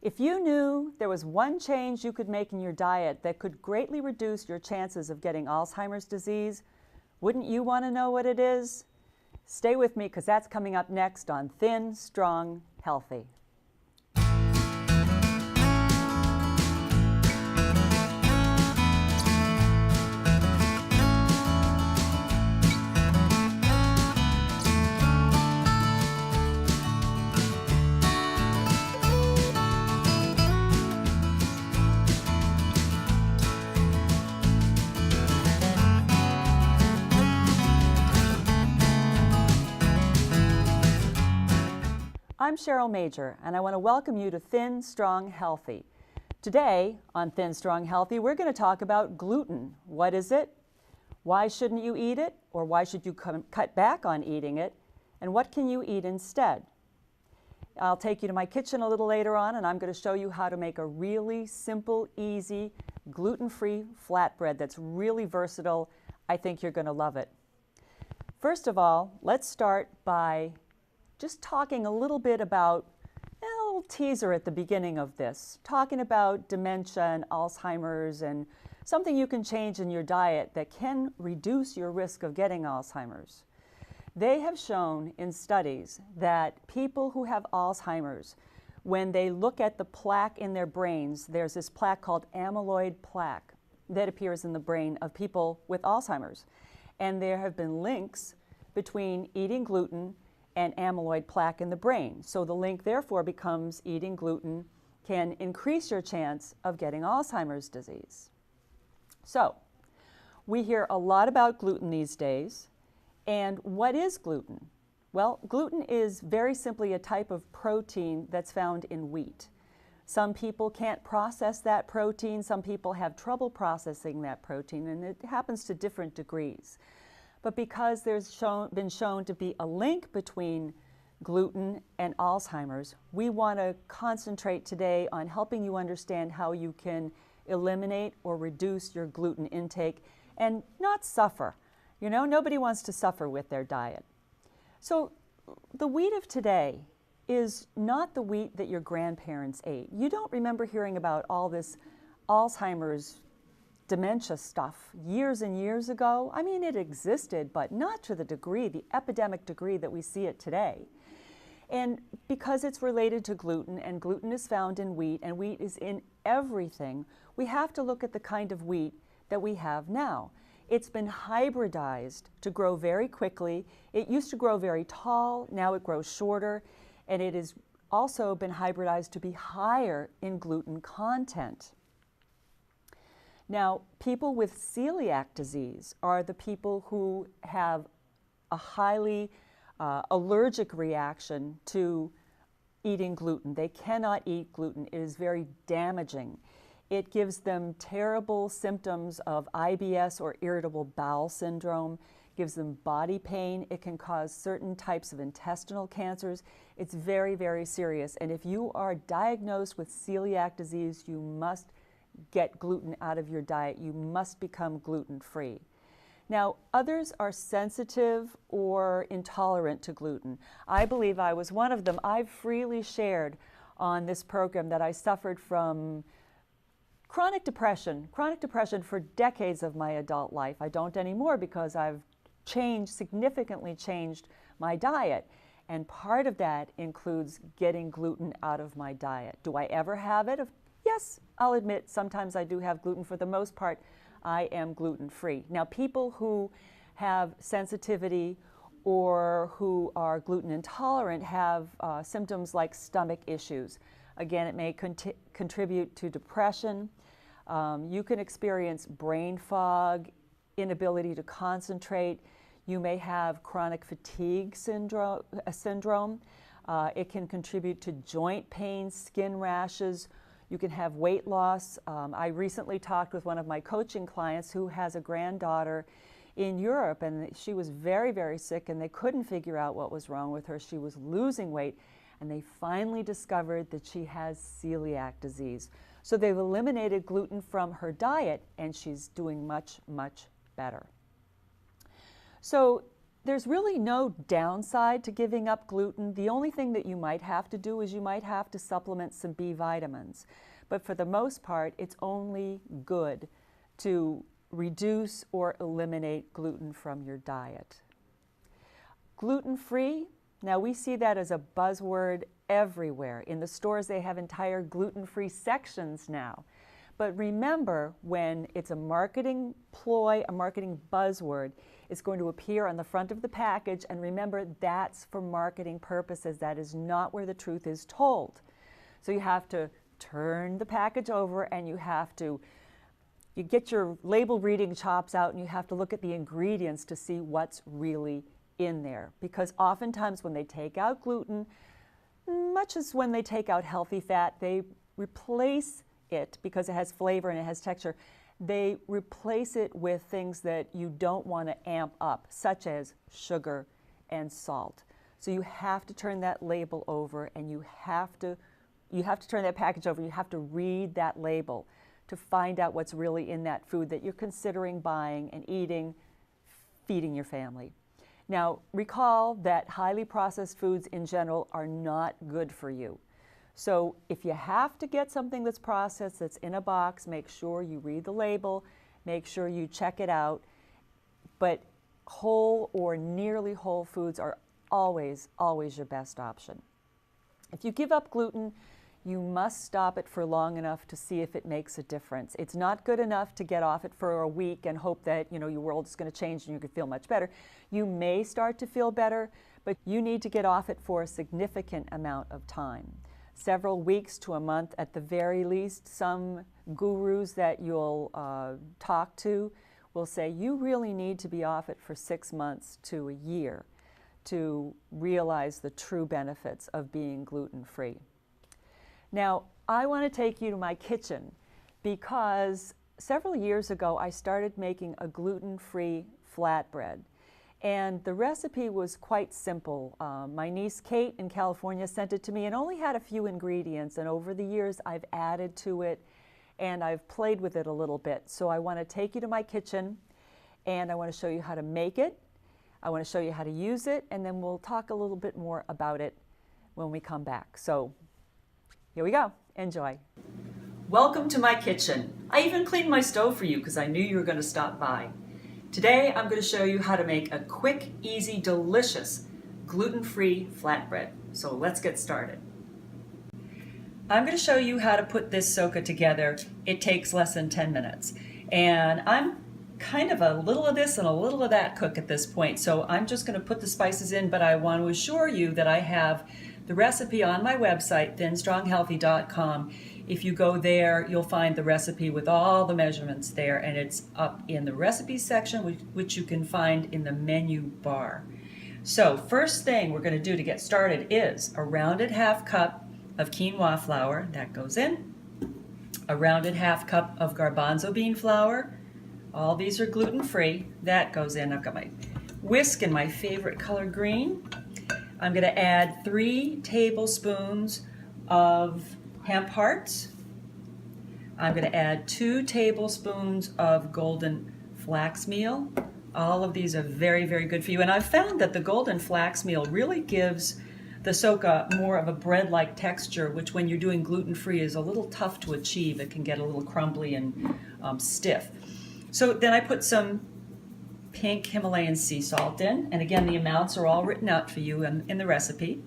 If you knew there was one change you could make in your diet that could greatly reduce your chances of getting Alzheimer's disease, wouldn't you want to know what it is? Stay with me because that's coming up next on Thin, Strong, Healthy. I'm Cheryl Major, and I want to welcome you to Thin, Strong, Healthy. Today on Thin, Strong, Healthy, we're going to talk about gluten. What is it? Why shouldn't you eat it? Or why should you cut back on eating it? And what can you eat instead? I'll take you to my kitchen a little later on, and I'm going to show you how to make a really simple, easy, gluten-free flatbread that's really versatile. I think you're going to love it. First of all, let's start by just talking a little bit about a little teaser at the beginning of this, talking about dementia and Alzheimer's and something you can change in your diet that can reduce your risk of getting Alzheimer's. They have shown in studies that people who have Alzheimer's, when they look at the plaque in their brains, there's this plaque called amyloid plaque that appears in the brain of people with Alzheimer's. And there have been links between eating gluten and amyloid plaque in the brain. So the link therefore becomes eating gluten can increase your chance of getting Alzheimer's disease. So we hear a lot about gluten these days. And what is gluten? Well, gluten is very simply a type of protein that's found in wheat. Some people can't process that protein. Some people have trouble processing that protein, and it happens to different degrees. But because there's been shown to be a link between gluten and Alzheimer's, we want to concentrate today on helping you understand how you can eliminate or reduce your gluten intake and not suffer. You know, nobody wants to suffer with their diet. So the wheat of today is not the wheat that your grandparents ate. You don't remember hearing about all this Alzheimer's dementia stuff years and years ago. I mean, it existed, but not to the degree, the epidemic degree that we see it today. And because it's related to gluten, and gluten is found in wheat, and wheat is in everything, we have to look at the kind of wheat that we have now. It's been hybridized to grow very quickly. It used to grow very tall, now it grows shorter, and it has also been hybridized to be higher in gluten content. Now, people with celiac disease are the people who have a highly allergic reaction to eating gluten. They cannot eat gluten. It is very damaging. It gives them terrible symptoms of IBS or irritable bowel syndrome, gives them body pain. It can cause certain types of intestinal cancers. It's very, very serious. And if you are diagnosed with celiac disease, you must get gluten out of your diet. You must become gluten-free. Now, others are sensitive or intolerant to gluten. I believe I was one of them. I've freely shared on this program that I suffered from chronic depression for decades of my adult life. I don't anymore because I've significantly changed my diet. And part of that includes getting gluten out of my diet. Do I ever have it? Yes, I'll admit sometimes I do have gluten. For the most part, I am gluten-free. Now, people who have sensitivity or who are gluten intolerant have symptoms like stomach issues. Again, it may contribute to depression. You can experience brain fog, inability to concentrate. You may have chronic fatigue syndrome. It can contribute to joint pain, skin rashes. You can have weight loss. I recently talked with one of my coaching clients who has a granddaughter in Europe, and she was very, very sick, and they couldn't figure out what was wrong with her. She was losing weight, and they finally discovered that she has celiac disease. So they've eliminated gluten from her diet, and she's doing much, much better. So There's really no downside to giving up gluten. The only thing that you might have to do is you might have to supplement some B vitamins. But for the most part, it's only good to reduce or eliminate gluten from your diet. Gluten-free, now we see that as a buzzword everywhere. In the stores, they have entire gluten-free sections now. But remember, when it's a marketing ploy, a marketing buzzword, it's going to appear on the front of the package, and remember, that's for marketing purposes. That is not where the truth is told. So you have to turn the package over, and you get your label reading chops out, and you have to look at the ingredients to see what's really in there. Because oftentimes when they take out gluten, much as when they take out healthy fat, they replace it, because it has flavor and it has texture, they replace it with things that you don't want to amp up, such as sugar and salt. So you have to turn that label over, and you have to turn that package over. You have to read that label to find out what's really in that food that you're considering buying and eating, feeding your family. Now, recall that highly processed foods in general are not good for you. So if you have to get something that's processed, that's in a box, make sure you read the label, make sure you check it out. But whole or nearly whole foods are always, always your best option. If you give up gluten, you must stop it for long enough to see if it makes a difference. It's not good enough to get off it for a week and hope that your world is going to change and you can feel much better. You may start to feel better, but you need to get off it for a significant amount of time. Several weeks to a month at the very least. Some gurus that you'll talk to will say you really need to be off it for 6 months to a year to realize the true benefits of being gluten-free. Now, I want to take you to my kitchen because several years ago I started making a gluten-free flatbread. And the recipe was quite simple. My niece Kate in California sent it to me and only had a few ingredients. And over the years, I've added to it and I've played with it a little bit. So I want to take you to my kitchen and I want to show you how to make it. I want to show you how to use it, and then we'll talk a little bit more about it when we come back. So here we go. Enjoy. Welcome to my kitchen. I even cleaned my stove for you because I knew you were going to stop by. Today I'm going to show you how to make a quick, easy, delicious gluten-free flatbread. So let's get started. I'm going to show you how to put this soka together. It takes less than 10 minutes. And I'm kind of a little of this and a little of that cook at this point. So I'm just going to put the spices in, but I want to assure you that I have the recipe on my website, thinstronghealthy.com. If you go there, you'll find the recipe with all the measurements there, and it's up in the recipe section, which you can find in the menu bar. So first thing we're going to do to get started is a rounded ½ cup of quinoa flour, that goes in, a rounded ½ cup of garbanzo bean flour. All these are gluten-free. That goes in. I've got my whisk and my favorite color green. I'm going to add 3 tablespoons of hemp hearts. I'm going to add 2 tablespoons of golden flax meal. All of these are very, very good for you. And I've found that the golden flax meal really gives the soka more of a bread-like texture, which when you're doing gluten-free is a little tough to achieve. It can get a little crumbly and stiff. So then I put some pink Himalayan sea salt in, and again the amounts are all written out for you in the recipe.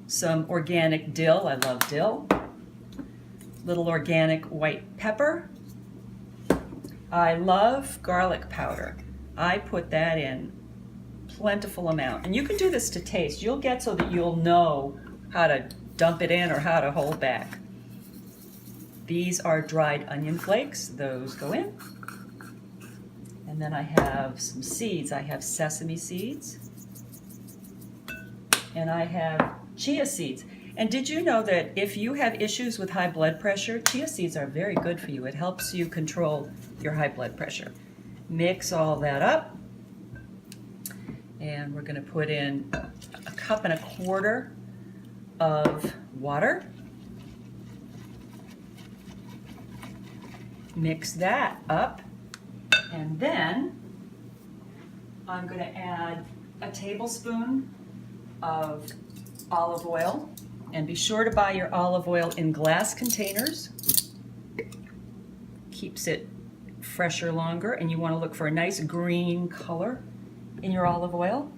Some organic dill, I love dill. Little organic white pepper. I love garlic powder. I put that in plentiful amount, and you can do this to taste. You'll get so that you'll know how to dump it in or how to hold back. These are dried onion flakes. Those go in. And then I have some seeds. I have sesame seeds. And I have chia seeds. And did you know that if you have issues with high blood pressure, chia seeds are very good for you. It helps you control your high blood pressure. Mix all that up. And we're going to put in a 1.25 cups of water. Mix that up, and then I'm going to add a tablespoon of olive oil, and be sure to buy your olive oil in glass containers. Keeps it fresher longer, and you want to look for a nice green color in your olive oil.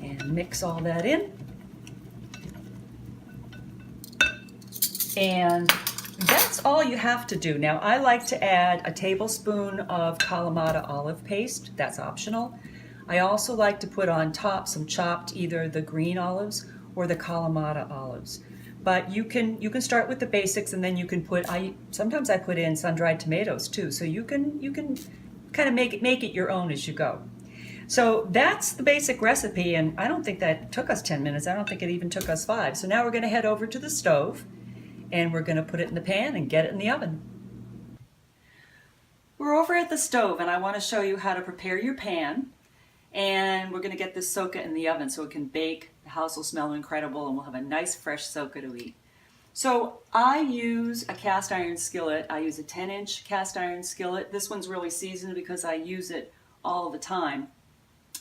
And mix all that in. And that's all you have to do. Now, I like to add a tablespoon of Kalamata olive paste. That's optional. I also like to put on top some chopped, either the green olives or the Kalamata olives. But you can start with the basics, and then you can put, sometimes I put in sun-dried tomatoes too, so you can kind of make it your own as you go. So that's the basic recipe, and I don't think that took us 10 minutes. I don't think it even took us 5. So now we're going to head over to the stove, and we're going to put it in the pan and get it in the oven. We're over at the stove, and I want to show you how to prepare your pan. And we're going to get this soka in the oven so it can bake. The house will smell incredible, and we'll have a nice fresh soka to eat. So I use a cast iron skillet. I use a 10-inch cast iron skillet. This one's really seasoned because I use it all the time.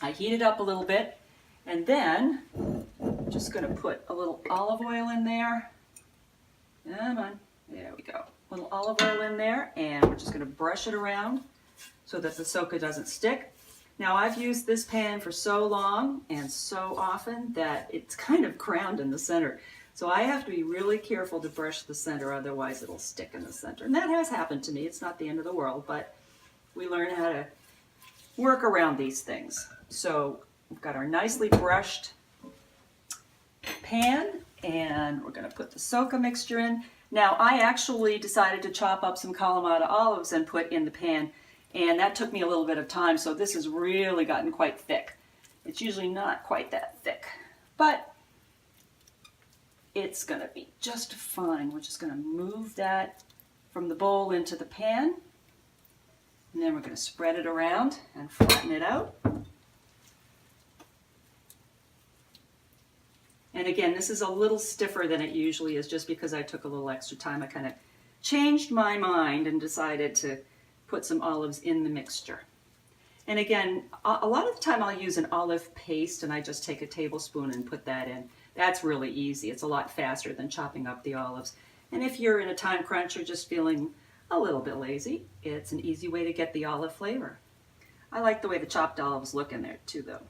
I heat it up a little bit, and then I'm just going to put a little olive oil in there. Come on, there we go. A little olive oil in there, and we're just going to brush it around so that the soka doesn't stick. Now, I've used this pan for so long and so often that it's kind of crowned in the center. So I have to be really careful to brush the center, otherwise it'll stick in the center. And that has happened to me. It's not the end of the world, but we learn how to work around these things. So we've got our nicely brushed pan, and we're going to put the soka mixture in. Now, I actually decided to chop up some Kalamata olives and put in the pan, and that took me a little bit of time, so this has really gotten quite thick. It's usually not quite that thick, but it's going to be just fine. We're just going to move that from the bowl into the pan, and then we're going to spread it around and flatten it out. And again, this is a little stiffer than it usually is just because I took a little extra time. I kind of changed my mind and decided to put some olives in the mixture. And again, a lot of the time I'll use an olive paste, and I just take a tablespoon and put that in. That's really easy. It's a lot faster than chopping up the olives. And if you're in a time crunch or just feeling a little bit lazy, it's an easy way to get the olive flavor. I like the way the chopped olives look in there too, though.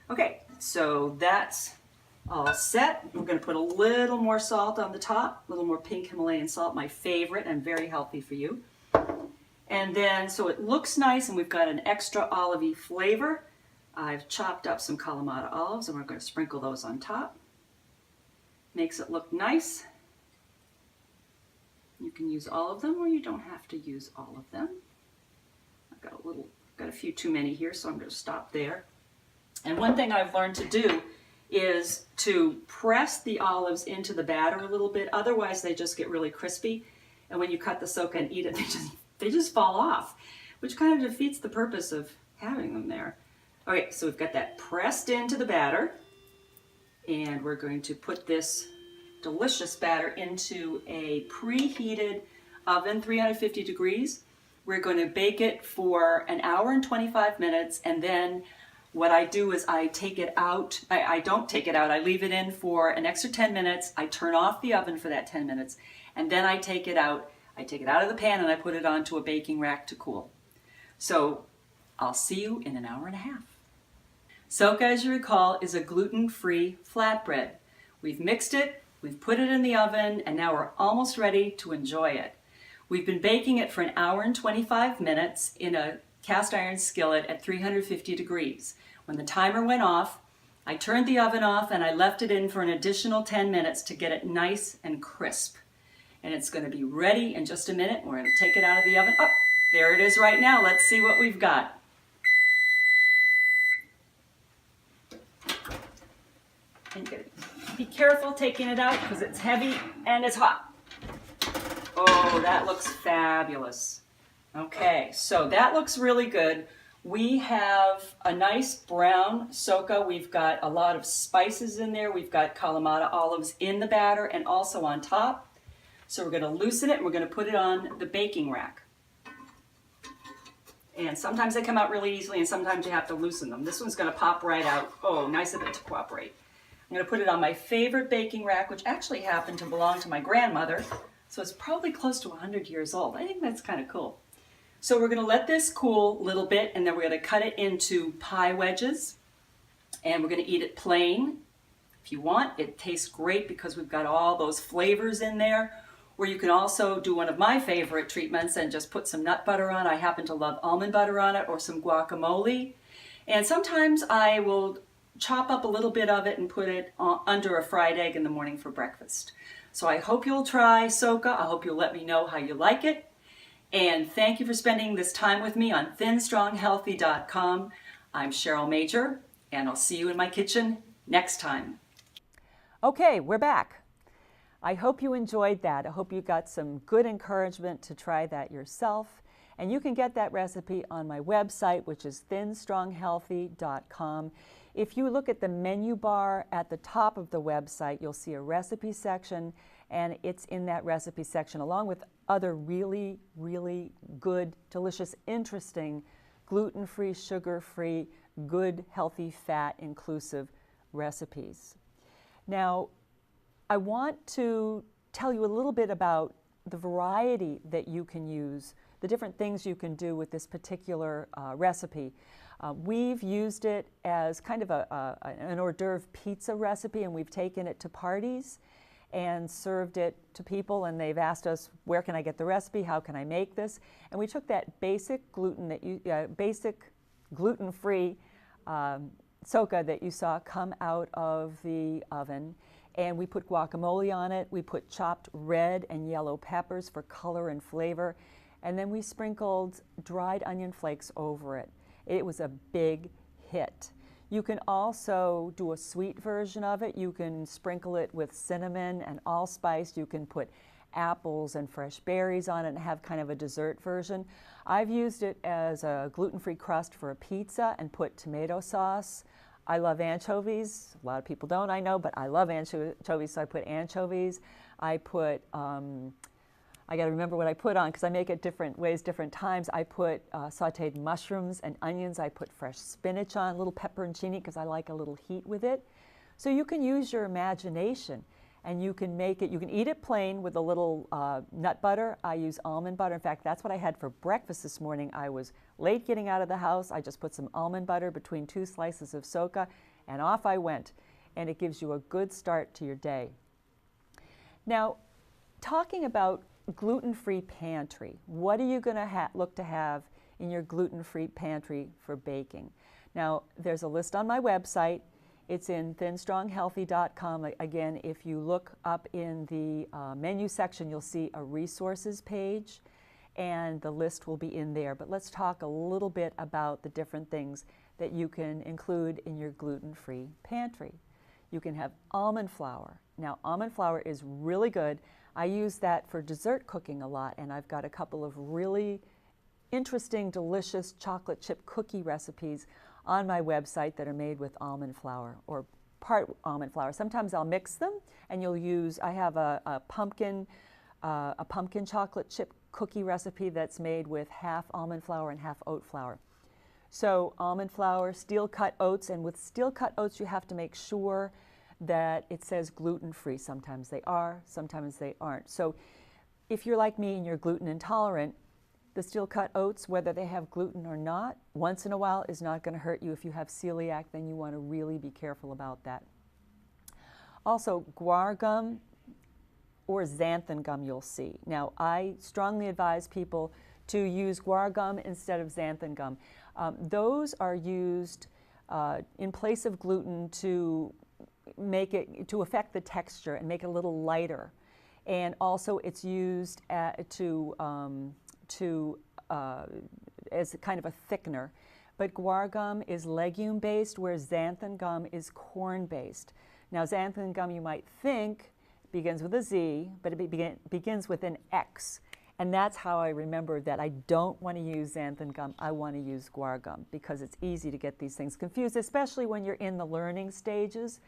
Okay, so that's all set. We're going to put a little more salt on the top, a little more pink Himalayan salt, my favorite and very healthy for you. And then, so it looks nice and we've got an extra olivey flavor, I've chopped up some Kalamata olives and we're going to sprinkle those on top. Makes it look nice. You can use all of them or you don't have to use all of them. I've got a few too many here, so I'm going to stop there. And one thing I've learned to do is to press the olives into the batter a little bit, otherwise they just get really crispy, and when you cut the soka and eat it, they just fall off, which kind of defeats the purpose of having them there. Okay, so we've got that pressed into the batter, and we're going to put this delicious batter into a preheated oven, 350 degrees. We're going to bake it for an hour and 25 minutes, and then what I do is I take it out. I don't take it out. I leave it in for an extra 10 minutes. I turn off the oven for that 10 minutes, and then I take it out. I take it out of the pan and I put it onto a baking rack to cool. So I'll see you in an hour and a half. Soka, as you recall, is a gluten-free flatbread. We've mixed it, we've put it in the oven, and now we're almost ready to enjoy it. We've been baking it for an hour and 25 minutes in a cast iron skillet at 350 degrees. When the timer went off, I turned the oven off and I left it in for an additional 10 minutes to get it nice and crisp. And it's going to be ready in just a minute. We're going to take it out of the oven. Oh, there it is right now. Let's see what we've got. And you're going to be careful taking it out because it's heavy and it's hot. Oh, that looks fabulous. Okay, so that looks really good. We have a nice brown soka. We've got a lot of spices in there. We've got Kalamata olives in the batter and also on top. So we're going to loosen it and we're going to put it on the baking rack. And sometimes they come out really easily and sometimes you have to loosen them. This one's going to pop right out. Oh, nice of it to cooperate. I'm going to put it on my favorite baking rack, which actually happened to belong to my grandmother. So it's probably close to 100 years old. I think that's kind of cool. So we're going to let this cool a little bit, and then we're going to cut it into pie wedges. And we're going to eat it plain. If you want, it tastes great because we've got all those flavors in there. Or you can also do one of my favorite treatments and just put some nut butter on. I happen to love almond butter on it, or some guacamole. And sometimes I will chop up a little bit of it and put it under a fried egg in the morning for breakfast. So I hope you'll try Soka. I hope you'll let me know how you like it. And thank you for spending this time with me on thinstronghealthy.com. I'm Cheryl Major, and I'll see you in my kitchen next time. Okay, we're back. I hope you enjoyed that. I hope you got some good encouragement to try that yourself. And you can get that recipe on my website, which is thinstronghealthy.com. If you look at the menu bar at the top of the website, you'll see a recipe section, and it's in that recipe section along with other really, really good, delicious, interesting, gluten-free, sugar-free, good, healthy, fat-inclusive recipes. Now, I want to tell you a little bit about the variety that you can use, the different things you can do with this particular recipe. We've used it as kind of an hors d'oeuvre pizza recipe, and we've taken it to parties and served it to people, and they've asked us, where can I get the recipe? How can I make this? And we took that basic gluten-free Soka that you saw come out of the oven, and we put guacamole on it. We put chopped red and yellow peppers for color and flavor, and then we sprinkled dried onion flakes over it. It was a big hit. You can also do a sweet version of it. You can sprinkle it with cinnamon and allspice. You can put apples and fresh berries on it and have kind of a dessert version. I've used it as a gluten-free crust for a pizza and put tomato sauce. I love anchovies. A lot of people don't, I know, but I love anchovies, so I put anchovies. I put, I got to remember what I put on because I make it different ways, different times. I put sauteed mushrooms and onions. I put fresh spinach on, a little pepperoncini because I like a little heat with it. So you can use your imagination and you can make it, you can eat it plain with a little nut butter. I use almond butter. In fact, that's what I had for breakfast this morning. I was late getting out of the house. I just put some almond butter between 2 slices of Soka and off I went. And it gives you a good start to your day. Now, talking about gluten-free pantry. What are you going to look to have in your gluten-free pantry for baking? Now, there's a list on my website. It's in thinstronghealthy.com. Again, if you look up in the menu section, you'll see a resources page, and the list will be in there. But let's talk a little bit about the different things that you can include in your gluten-free pantry. You can have almond flour. Now, almond flour is really good. I use that for dessert cooking a lot, and I've got a couple of really interesting, delicious chocolate chip cookie recipes on my website that are made with almond flour or part almond flour. Sometimes I'll mix them, and you'll use, I have a pumpkin chocolate chip cookie recipe that's made with half almond flour and half oat flour. So almond flour, steel cut oats, and with steel cut oats you have to make sure that it says gluten-free. Sometimes they are, sometimes they aren't. So if you're like me and you're gluten intolerant, the steel-cut oats, whether they have gluten or not, once in a while is not going to hurt you. If you have celiac, then you want to really be careful about that. Also, guar gum or xanthan gum you'll see. Now, I strongly advise people to use guar gum instead of xanthan gum. Those are used in place of gluten to make it, to affect the texture and make it a little lighter. And also it's used as kind of a thickener. But guar gum is legume-based, whereas xanthan gum is corn-based. Now, xanthan gum, you might think, begins with a Z, but it begins with an X. And that's how I remembered that I don't want to use xanthan gum. I want to use guar gum because it's easy to get these things confused, especially when you're in the learning stages.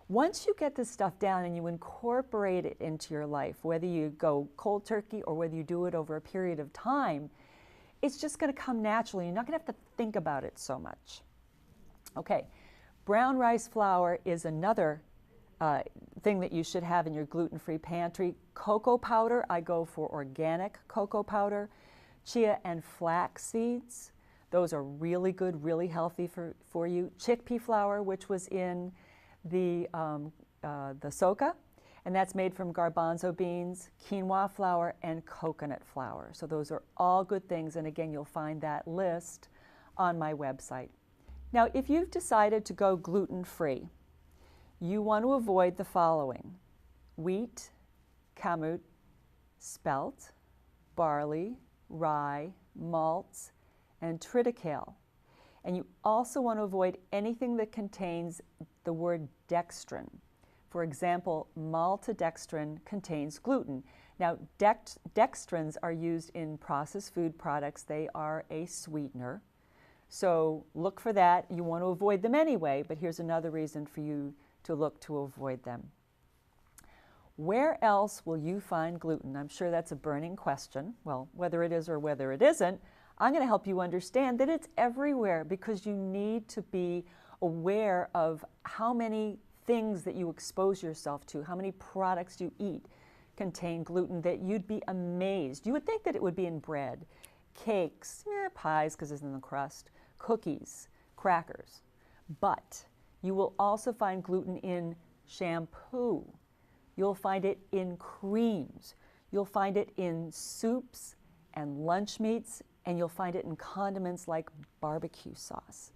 Once you get this stuff down and you incorporate it into your life, whether you go cold turkey or whether you do it over a period of time, It's just going to come naturally. You're not going to have to think about it so much. Okay, brown rice flour is another thing that you should have in your gluten-free pantry. Cocoa powder, I go for organic cocoa powder. Chia and flax seeds, those are really good, really healthy for you. Chickpea flour, which was in the soca, and that's made from garbanzo beans, quinoa flour, and coconut flour. So those are all good things, and again, you'll find that list on my website. Now, if you've decided to go gluten-free, you want to avoid the following: wheat, kamut, spelt, barley, rye, malts, and triticale. And you also want to avoid anything that contains the word dextrin. For example, maltodextrin contains gluten. Now, dextrins are used in processed food products. They are a sweetener. So look for that. You want to avoid them anyway, but here's another reason for you to look to avoid them. Where else will you find gluten? I'm sure that's a burning question. Well, whether it is or whether it isn't, I'm going to help you understand that it's everywhere, because you need to be aware of how many things that you expose yourself to, how many products you eat contain gluten, that you'd be amazed. You would think that it would be in bread, cakes, pies because it's in the crust, cookies, crackers. But you will also find gluten in shampoo. You'll find it in creams. You'll find it in soups and lunch meats, and you'll find it in condiments like barbecue sauce.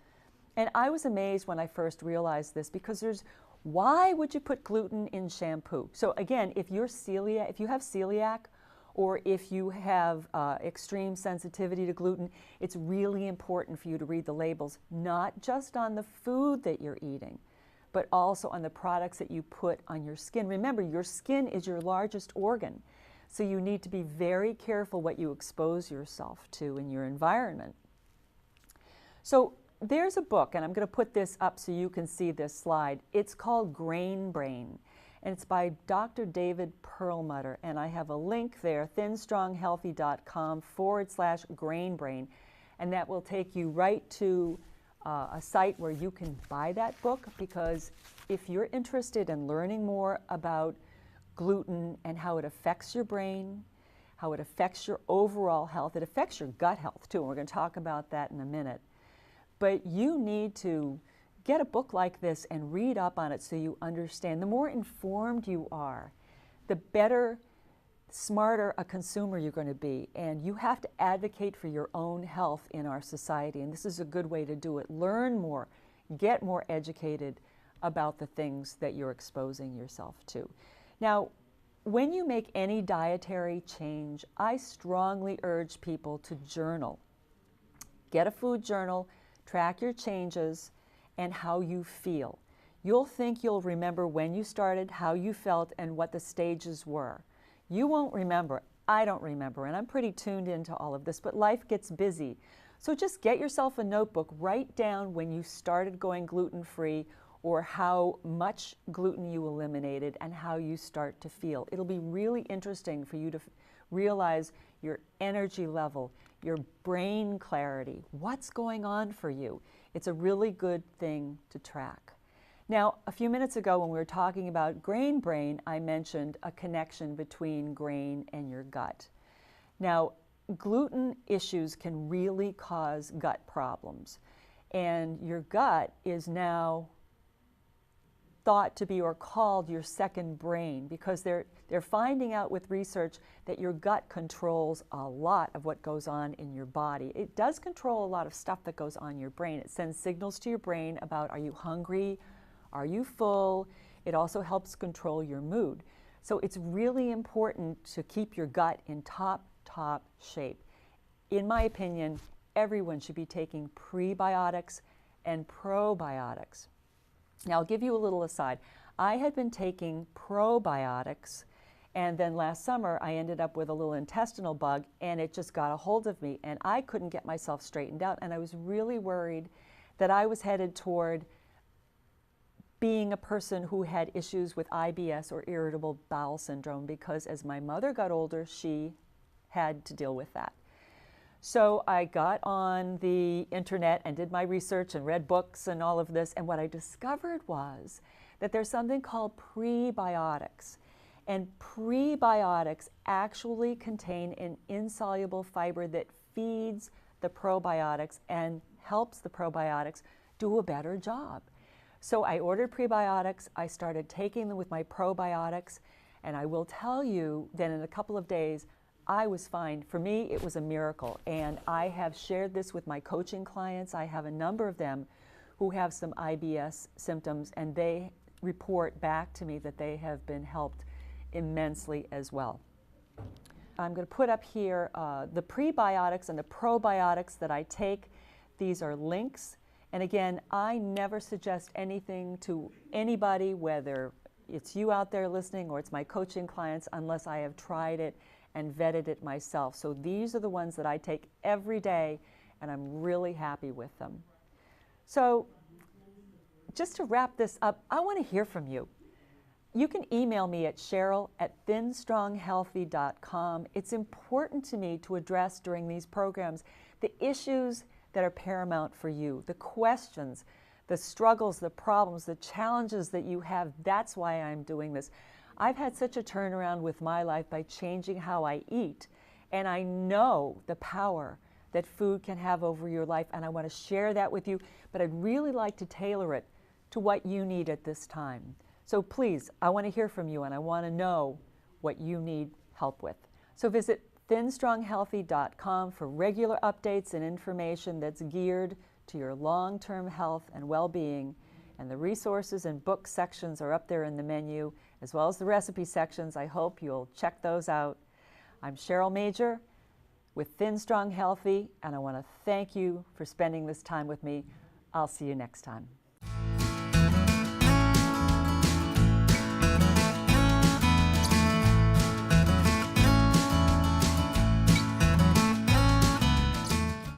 And I was amazed when I first realized this, because why would you put gluten in shampoo? So again, if you have celiac, or if you have extreme sensitivity to gluten, it's really important for you to read the labels, not just on the food that you're eating, but also on the products that you put on your skin. Remember, your skin is your largest organ, so you need to be very careful what you expose yourself to in your environment. So there's a book, and I'm going to put this up so you can see this slide. It's called Grain Brain, and it's by Dr. David Perlmutter, and I have a link there, thinstronghealthy.com/Grain Brain, and that will take you right to a site where you can buy that book, because if you're interested in learning more about gluten and how it affects your brain, how it affects your overall health, it affects your gut health too, and we're going to talk about that in a minute. But you need to get a book like this and read up on it so you understand. The more informed you are, the better, smarter a consumer you're going to be. And you have to advocate for your own health in our society. And this is a good way to do it. Learn more, get more educated about the things that you're exposing yourself to. Now, when you make any dietary change, I strongly urge people to journal. Get a food journal, track your changes, and how you feel. You'll think you'll remember when you started, how you felt, and what the stages were. You won't remember. I don't remember, and I'm pretty tuned into all of this, but life gets busy. So just get yourself a notebook, write down when you started going gluten-free, or how much gluten you eliminated and how you start to feel. It'll be really interesting for you to realize your energy level, your brain clarity, what's going on for you. It's a really good thing to track. Now, a few minutes ago when we were talking about Grain Brain, I mentioned a connection between grain and your gut. Now, gluten issues can really cause gut problems, and your gut is now thought to be, or called, your second brain, because they're finding out with research that your gut controls a lot of what goes on in your body. It does control a lot of stuff that goes on in your brain. It sends signals to your brain about, are you hungry? Are you full? It also helps control your mood. So it's really important to keep your gut in top shape. In my opinion, everyone should be taking prebiotics and probiotics. Now, I'll give you a little aside. I had been taking probiotics, and then last summer I ended up with a little intestinal bug, and it just got a hold of me, and I couldn't get myself straightened out, and I was really worried that I was headed toward being a person who had issues with IBS, or irritable bowel syndrome, because as my mother got older, she had to deal with that. So I got on the internet and did my research and read books and all of this, and what I discovered was that there's something called prebiotics. And prebiotics actually contain an insoluble fiber that feeds the probiotics and helps the probiotics do a better job. So I ordered prebiotics, I started taking them with my probiotics, and I will tell you that in a couple of days, I was fine. For me, it was a miracle, and I have shared this with my coaching clients. I have a number of them who have some IBS symptoms, and they report back to me that they have been helped immensely as well. I'm going to put up here the prebiotics and the probiotics that I take. These are links. And again, I never suggest anything to anybody, whether it's you out there listening or it's my coaching clients, unless I have tried it and vetted it myself. So these are the ones that I take every day, and I'm really happy with them. So just to wrap this up, I want to hear from you. You can email me at cheryl@thinstronghealthy.com. It's important to me to address during these programs the issues that are paramount for you, the questions, the struggles, the problems, the challenges that you have. That's why I'm doing this. I've had such a turnaround with my life by changing how I eat, and I know the power that food can have over your life, and I want to share that with you, but I'd really like to tailor it to what you need at this time. So please, I want to hear from you, and I want to know what you need help with. So visit thinstronghealthy.com for regular updates and information that's geared to your long-term health and well-being. And the resources and book sections are up there in the menu, as well as the recipe sections. I hope you'll check those out. I'm Cheryl Major with Thin Strong Healthy, and I want to thank you for spending this time with me. I'll see you next time.